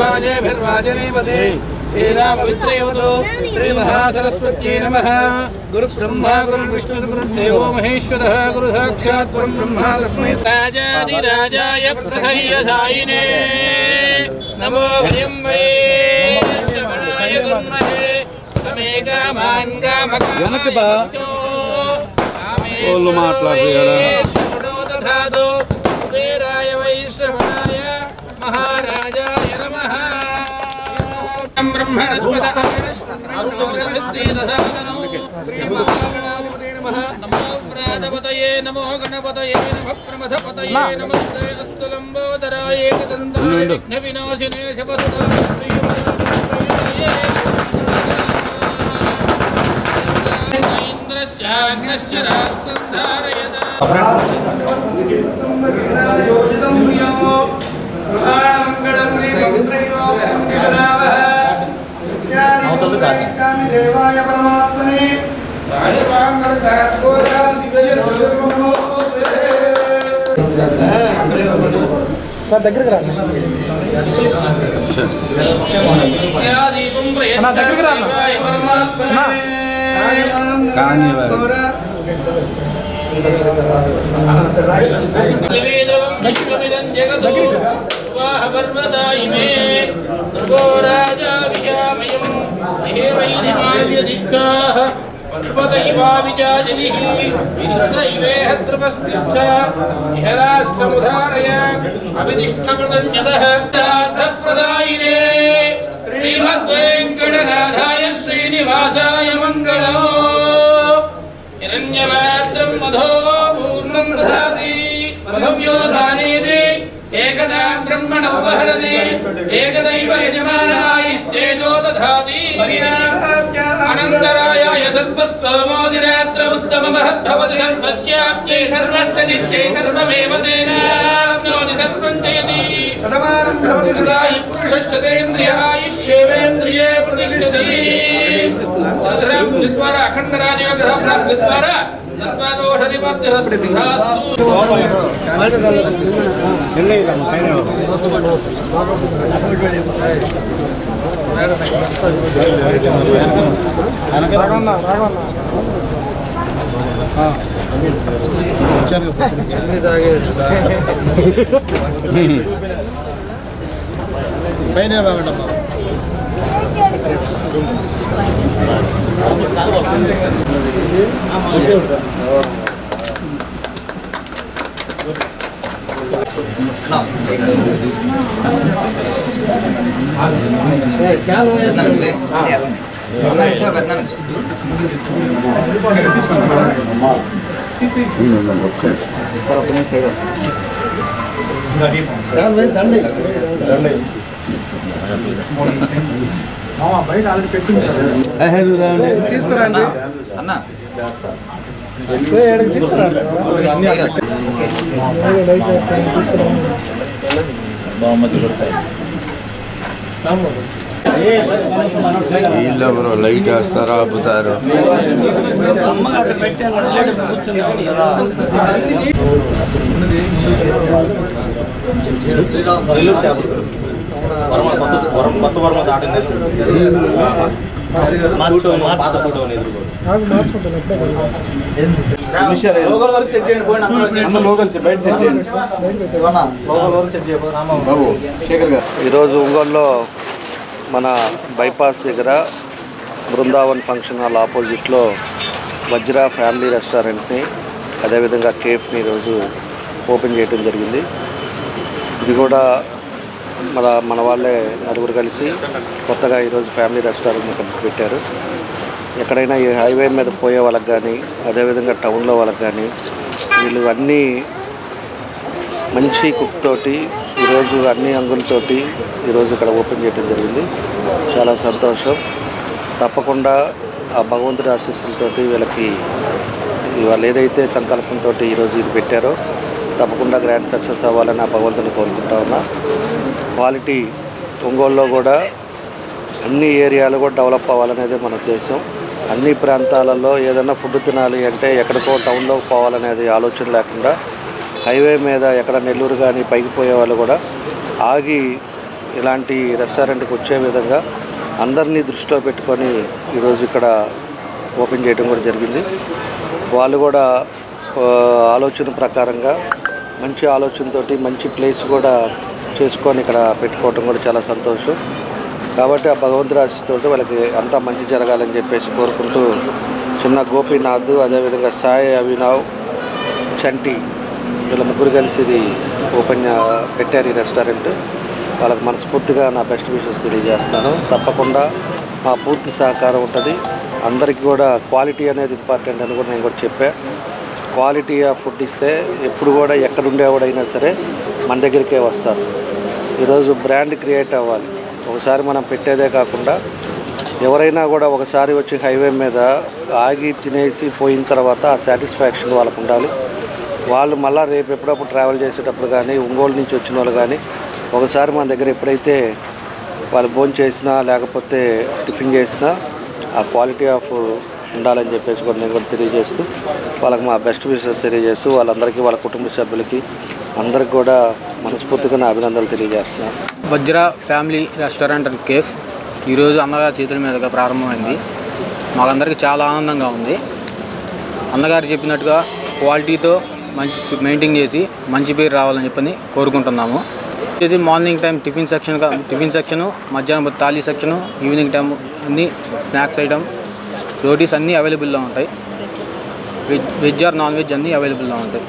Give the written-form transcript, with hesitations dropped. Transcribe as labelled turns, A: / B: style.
A: वाजेभिर्वाजनेपदे श्रीराममित्रयोतो श्रीमहासरस्वत्यै नमः। गुरुब्रह्मा गुरुर्विष्णुः गुरुर्देवो महेश्वरः गुरु साक्षात् परब्रह्म तस्मै राजाधिराजाय प्रसह्यसायिने नमो वयं वै श्रवणाय कुर्महे समे कामान् कामकामाय दधातु कुबेराय वै श्रवणाय महाराजाय नमः। ब्रह्मणस्पद नमो व्रातपतये नमो गणपतये नमः प्रमथपतये नमस्ते अस्तु लम्बोदराय एकदन्ताय विघ्नविनाशिने शपथदराय श्रीवरदये इन्द्रस्याग्नश्च राष्ट्रं धारयता देवाय परमात्मने దగ్గరికి రా राष्ट्रमुधारय अभिदिष्टप्रदन्यतः प्रदायिने श्रीमद्वेङ्कटनाथाय श्रीनिवासाय मङ्गलो हिरण्यपात्रं मधो पूर्णं दधाति मधव्योधानेति एकदा ब्रह्मण उपहरति एकदैव यजमानायस्तेजो दधाति अनन्तरायाय सर्वस्तोमोदिरात्र उत्तममहद्भवति सर्वस्याप्त्यै सर्वश्चित्यै सर्वमेव तेनाप्नोति सर्वं जयति शतमानं भवति सदा हि पुरुषश्चतेन्द्रिय आयुष्येवेन्द्रिये प्रतिष्ठति तद्द्वारा अखण्डराजयोगः प्राप्तिद्वारा सर्वदोषनिवर्तिरस्तु
B: పైన బాగుండమ్మా
A: బయట ఆల్రెడీ పెట్టింది తీసుకురండి అన్న
C: వీళ్ళెవరో లైట్ వేస్తారా ఆపుతారు
B: కొత్త వర్మ దాటింది పాత ఫోటో
D: ఈరోజు ఒంగోలులో మన బైపాస్ దగ్గర బృందావన్ ఫంక్షన్ హాల్ ఆపోజిట్లో వజ్రా ఫ్యామిలీ రెస్టారెంట్ని అదేవిధంగా కేఫ్ని ఈరోజు ఓపెన్ చేయడం జరిగింది. ఇది కూడా మన వాళ్ళే నలుగురు కలిసి కొత్తగా ఈరోజు ఫ్యామిలీ రెస్టారెంట్ని పెట్టారు. ఎక్కడైనా ఈ హైవే మీద పోయే వాళ్ళకి కానీ అదేవిధంగా టౌన్లో వాళ్ళకి కానీ వీళ్ళు అన్నీ మంచి కుక్ తోటి ఈరోజు అన్ని అంగులతోటి ఈరోజు ఇక్కడ ఓపెన్ చేయడం జరిగింది. చాలా సంతోషం. తప్పకుండా ఆ భగవంతుడి ఆశీస్సులతోటి వీళ్ళకి వాళ్ళు ఏదైతే సంకల్పంతో ఈరోజు ఇది పెట్టారో తప్పకుండా గ్రాండ్ సక్సెస్ అవ్వాలని ఆ భగవంతుని కోరుకుంటా ఉన్నా. క్వాలిటీ ఒంగోలులో కూడా అన్ని ఏరియాలు కూడా డెవలప్ అవ్వాలనేది మన ఉద్దేశం. అన్ని ప్రాంతాలలో ఏదైనా ఫుడ్ తినాలి అంటే ఎక్కడికో టౌన్లో పోవాలనేది ఆలోచన లేకుండా హైవే మీద ఎక్కడ నెల్లూరు కానీ పైకి పోయే వాళ్ళు కూడా ఆగి ఇలాంటి రెస్టారెంట్కి వచ్చే విధంగా అందరినీ దృష్టిలో పెట్టుకొని ఈరోజు ఇక్కడ ఓపెన్ చేయడం కూడా జరిగింది. వాళ్ళు కూడా ఆలోచన ప్రకారంగా మంచి ఆలోచనతోటి మంచి ప్లేస్ కూడా చేసుకొని ఇక్కడ పెట్టుకోవటం కూడా చాలా సంతోషం. కాబట్టి ఆ భగవంతుడి ఆశీస్సుతో వాళ్ళకి అంతా మంచి జరగాలని చెప్పేసి కోరుకుంటూ చిన్న గోపీనాథ్, అదేవిధంగా సాయి, అభినవ్, చంటి వీళ్ళ ముగ్గురు కలిసి ఇది ఓపెన్ పెట్టారు ఈ రెస్టారెంట్. వాళ్ళకి మనస్ఫూర్తిగా నా బెస్ట్ విషెస్ తెలియజేస్తున్నాను. తప్పకుండా మా పూర్తి సహకారం ఉంటుంది. అందరికీ కూడా క్వాలిటీ అనేది ఇంపార్టెంట్ అని కూడా నేను కూడా చెప్పాను. క్వాలిటీ ఆఫ్ ఫుడ్ ఇస్తే ఎప్పుడు కూడా ఎక్కడుండేవాడైనా సరే మన దగ్గరికే వస్తారు. ఈరోజు బ్రాండ్ క్రియేట్ అవ్వాలి. ఒకసారి మనం పెట్టేదే కాకుండా ఎవరైనా కూడా ఒకసారి వచ్చి హైవే మీద ఆగి తినేసి పోయిన తర్వాత ఆ సాటిస్ఫాక్షన్ వాళ్ళకు ఉండాలి. వాళ్ళు మళ్ళీ రేపు ఎప్పుడప్పుడు ట్రావెల్ చేసేటప్పుడు కానీ ఒంగోలు నుంచి వచ్చిన వాళ్ళు కానీ ఒకసారి మన దగ్గర ఎప్పుడైతే వాళ్ళు భోజనం చేసినా లేకపోతే టిఫిన్ చేసినా ఆ క్వాలిటీ ఆఫ్ ఉండాలని చెప్పేసి కూడా నేను కూడా తెలియజేస్తూ వాళ్ళకి మా బెస్ట్ విషెస్ తెలియజేస్తూ వాళ్ళందరికీ వాళ్ళ కుటుంబ సభ్యులకి అందరికి కూడా మనస్ఫూర్తిగా నా అభినందనలు తెలియజేస్తున్నాను.
E: వజ్ర ఫ్యామిలీ రెస్టారెంట్ అండ్ కేఫ్ ఈరోజు అన్నగారి చేతుల మీదుగా ప్రారంభమైంది. మాకందరికీ చాలా ఆనందంగా ఉంది. అన్నగారు చెప్పినట్టుగా క్వాలిటీతో మంచి మెయింటైన్ చేసి మంచి పేరు రావాలని చెప్పని కోరుకుంటున్నాము. వచ్చేసి మార్నింగ్ టైం టిఫిన్ సెక్షను, మధ్యాహ్నం థాలీ సెక్షను, ఈవినింగ్ టైం అన్ని స్నాక్స్ ఐటమ్, రోటీస్ అన్నీ అవైలబుల్లో ఉంటాయి. వెజ్ ఆర్ నాన్ వెజ్ అన్నీ అవైలబుల్లో ఉంటాయి.